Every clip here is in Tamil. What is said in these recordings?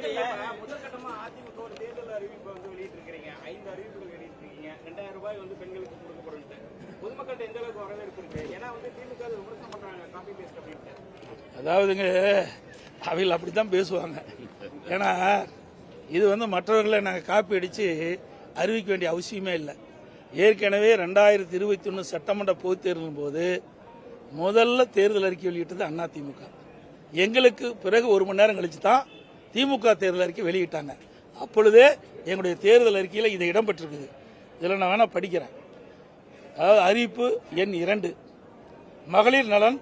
முதற்கட்டமா அதிமுக ஒரு தேர்தல் அறிவிப்பு வந்து வெளியிட்டிருக்கீங்க. 5 அறிவிப்புகள் வெளியிட்டிருக்கீங்க. 2000 ரூபாய் வந்து பெண்களுக்கு கொடுக்கப்படும். பொதுமக்கள்கிட்ட எந்த அளவுக்கு வரவேற்பு இருக்கு? ஏன்னா வந்து திமுக விமர்சனம் பண்றாங்க, காப்பி பேஸ்ட் அப்படின்ட்டு. அதாவதுங்க, அவங்க அப்படித்தான் பேசுவாங்க. ஏன்னா இது வந்து மற்றவர்களை நாங்கள் காப்பி அடித்து அறிவிக்க வேண்டிய அவசியமே இல்லை. ஏற்கனவே 2021 சட்டமன்ற பொதுத் தேர்தலின் போது முதல்ல தேர்தல் அறிக்கை வெளியிட்டது அதிமுக. எங்களுக்கு பிறகு 1 மணி நேரம் கழிச்சு தான் திமுக தேர்தல் அறிக்கை வெளியிட்டாங்க. அப்பொழுதே எங்களுடைய தேர்தல் அறிக்கையில் இது இடம்பெற்றிருக்குது. இதில் நான் வேணா படிக்கிறேன். அதாவது அறிவிப்பு எண் 2, மகளிர் நலன்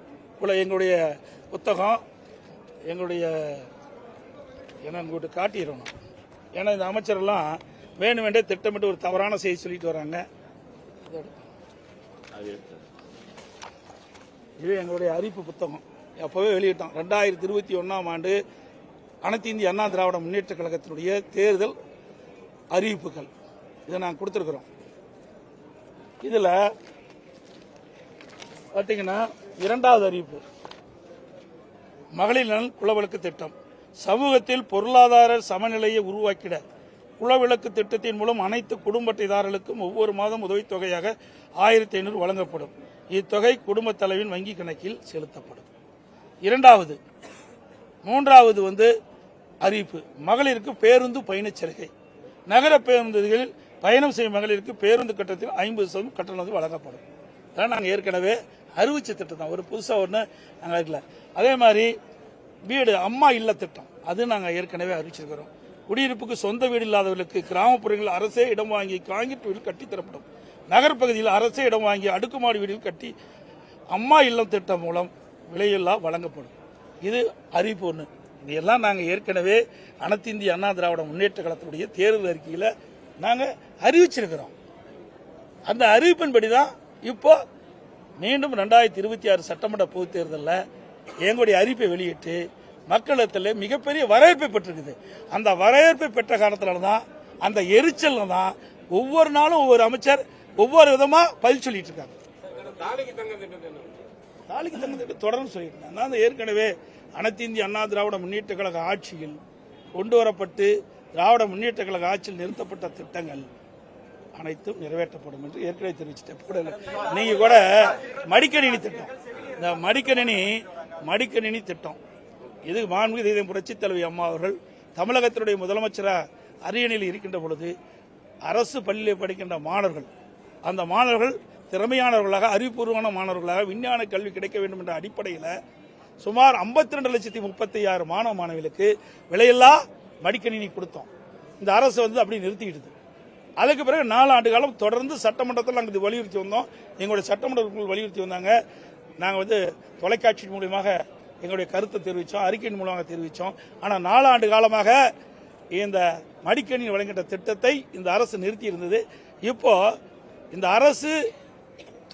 எங்களுடைய புத்தகம், எங்களுடைய உங்கள்கிட்ட காட்டிடணும். ஏன்னா இந்த அமைச்சரெல்லாம் வேணும் வேண்டே திட்டமிட்டு ஒரு தவறான செய்தி சொல்லிட்டு வராங்க. இது எங்களுடைய அறிவிப்பு புத்தகம், அப்பவே வெளியிட்டோம். 2021ஆம் ஆண்டு அனைத்து இந்திய அண்ணா திராவிட முன்னேற்ற கழகத்தினுடைய தேர்தல் அறிவிப்புகள் இதை நாங்கள் கொடுத்திருக்கிறோம். இதுல பாத்தீங்கன்னா 2வது அறிவிப்பு, மகளிர் நலன் குலவிளக்கு திட்டம். சமூகத்தில் பொருளாதார சமநிலையை உருவாக்கிட குலவிளக்கு திட்டத்தின் மூலம் அனைத்து குடும்ப அட்டைதாரர்களுக்கும் ஒவ்வொரு மாதம் உதவித்தொகையாக 1500 வழங்கப்படும். இத்தொகை குடும்ப தலைவின் வங்கி கணக்கில் செலுத்தப்படும். 3வது வந்து அறிவிப்பு, மகளிருக்கு பேருந்து பயணச் சலுகை. நகர பேருந்துகளில் பயணம் செய்யும் மகளிருக்கு பேருந்து கட்டணத்தில் 50% கட்டணம் வழங்கப்படும். அதான் நாங்கள் ஏற்கனவே அறிவிச்ச திட்டம் தான், ஒரு புதுசாக ஒன்று நாங்கள் இருக்கல. அதே மாதிரி வீடு அம்மா இல்ல திட்டம், அது நாங்கள் ஏற்கனவே அறிவிச்சிருக்கிறோம். குடியிருப்புக்கு சொந்த வீடு இல்லாதவர்களுக்கு கிராமப்புறங்களில் அரசே இடம் வாங்கி காங்கிரீட் வீடு கட்டித்தரப்படும். நகர்ப்பகுதியில் அரசே இடம் வாங்கி அடுக்குமாடி வீடுகள் கட்டி அம்மா இல்லம் திட்டம் மூலம் விலையில்லா வழங்கப்படும். இது அறிவிப்பு 1. இதையெல்லாம் நாங்கள் ஏற்கனவே அனைத்து இந்திய அண்ணா திராவிட முன்னேற்ற கழகத்தினுடைய தேர்தல் அறிக்கையில் நாங்கள் அறிவிச்சிருக்கிறோம். அந்த அறிவிப்பின்படி தான் இப்போ மீண்டும் 2026 சட்டமன்ற பொதுத் தேர்தலில் எங்களுடைய அறிவிப்பை வெளியிட்டு மக்களிடத்தில் மிகப்பெரிய வரவேற்பை பெற்றிருக்குது. அந்த வரவேற்பை பெற்ற காரணத்தினால தான், அந்த எரிச்சல் தான் ஒவ்வொரு நாளும் ஒவ்வொரு அமைச்சர் ஒவ்வொரு விதமா பதில் சொல்லிட்டு இருக்காங்க. தாலிக்கு தங்க திட்டம் தொடர்ந்து சொல்லிட்டு இருக்காங்க. நான் ஏற்கனவே அனைத்து இந்திய அண்ணா திராவிட முன்னேற்ற கழக ஆட்சியில் கொண்டு வரப்பட்டு திராவிட முன்னேற்ற கழக ஆட்சியில் நிறுத்தப்பட்ட திட்டங்கள் அனைத்தும் நிறைவேற்றப்படும் என்று ஏற்கனவே தெரிவிச்சிட்டேன். நீங்க கூட மடிக்கணினி திட்டம், இந்த மடிக்கணினி திட்டம், இது மாண்புமிகு புரட்சி தலைவி அம்மா அவர்கள் தமிழகத்தினுடைய முதலமைச்சராக அரியணையில் இருக்கின்ற பொழுது அரசு பள்ளியில் படிக்கின்ற மாணவர்கள், அந்த மாணவர்கள் திறமையானவர்களாக அறிவுபூர்வமான மாணவர்களாக விஞ்ஞான கல்வி கிடைக்க வேண்டும் என்ற அடிப்படையில் சுமார் 52,36,000 மாணவ மாணவிகளுக்கு விலையில்லா மடிக்கணினி கொடுத்தோம். இந்த அரசு வந்து அப்படி நிறுத்திக்கிட்டு, அதுக்கு பிறகு 4 ஆண்டு காலம் தொடர்ந்து சட்டமன்றத்தில் நாங்கள் இது வலியுறுத்தி வந்தோம். எங்களுடைய சட்டமன்ற வலியுறுத்தி வந்தாங்க. நாங்கள் வந்து தொலைக்காட்சி மூலமாக எங்களுடைய கருத்தை தெரிவித்தோம், அறிக்கையின் மூலமாக தெரிவித்தோம். ஆனால் 4 ஆண்டு காலமாக இந்த மடிக்கணினி வழங்கிட்ட திட்டத்தை இந்த அரசு நிறுத்தி இருந்தது. இப்போ இந்த அரசு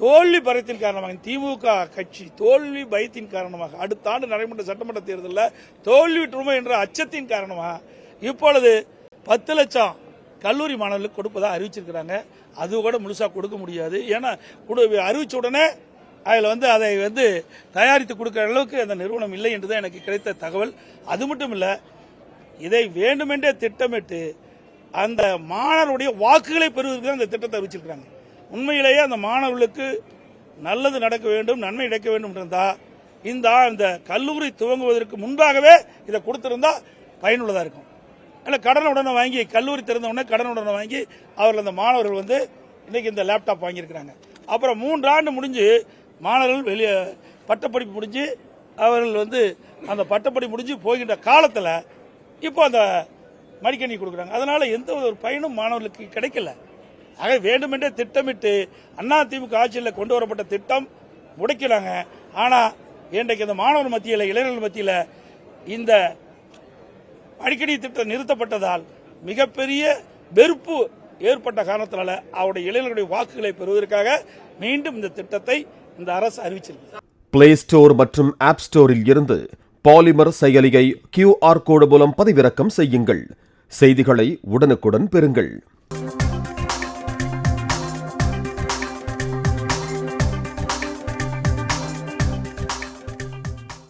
தோல்வி பயத்தின் காரணமாக, திமுக கட்சி தோல்வி பயத்தின் காரணமாக, அடுத்த ஆண்டு நடைபெற்ற சட்டமன்ற தேர்தலில் தோல்வியுற்றுமே என்ற அச்சத்தின் காரணமாக இப்பொழுது 10 லட்சம் கல்லூரி மாணவர்களுக்கு கொடுப்பதாக அறிவிச்சிருக்கிறாங்க. அது கூட முழுசா கொடுக்க முடியாது. ஏன்னா அறிவிச்ச உடனே அதில் வந்து அதை வந்து தயாரித்து கொடுக்கிற அளவுக்கு அந்த நிறுவனம் இல்லை என்றுதான் எனக்கு கிடைத்த தகவல். அது மட்டும் இல்லை, இதை வேண்டுமென்றே திட்டமிட்டு அந்த மாணவருடைய வாக்குகளை பெறுவதற்கு தான் இந்த திட்டத்தை அறிவிச்சிருக்கிறாங்க. உண்மையிலேயே அந்த மாணவர்களுக்கு நல்லது நடக்க வேண்டும், நன்மை கிடைக்க வேண்டும் இருந்தால் இந்த கல்லூரி துவங்குவதற்கு முன்பாகவே இதை கொடுத்திருந்தா பயனுள்ளதாக இருக்கும். இல்லை கடன் உடனே வாங்கி, கல்லூரி திறந்த உடனே கடன் உடனே வாங்கி அவர்கள் அந்த மாணவர்கள் வந்து இன்னைக்கு இந்த லேப்டாப் வாங்கியிருக்கிறாங்க. அப்புறம் 3 ஆண்டு முடிஞ்சு மாணவர்கள் வெளியே பட்டப்படிப்பு முடிஞ்சு அவர்கள் வந்து அந்த பட்டப்படிப்பு முடிஞ்சு போகின்ற காலத்தில் இப்போ அந்த மடிக்கணினி கொடுக்குறாங்க. அதனால எந்த ஒரு பயனும் மாணவர்களுக்கு கிடைக்கல. ஆக வேண்டுமென்றே திட்டமிட்டு அதிமுக ஆட்சியில் கொண்டு வரப்பட்ட திட்டம் முடக்கிறாங்க. ஆனால் இன்றைக்கு இந்த மாணவர் மத்தியில், இளைஞர்கள் மத்தியில் இந்த மடிக்கணினி திட்டம் நிறுத்தப்பட்டதால் மிகப்பெரிய வெறுப்பு ஏற்பட்ட காரணத்தினால அவருடைய இளைஞர்களுடைய வாக்குகளை பெறுவதற்காக மீண்டும் இந்த திட்டத்தை இந்த அரசு அறிவிச்சிருக்கு. பிளே ஸ்டோர் மற்றும் ஆப் ஸ்டோரில் இருந்து பாலிமர் செயலியை QR கோடு மூலம் பதிவிறக்கம் செய்யுங்கள். செய்திகளை உடனுக்குடன் பெறுங்கள்.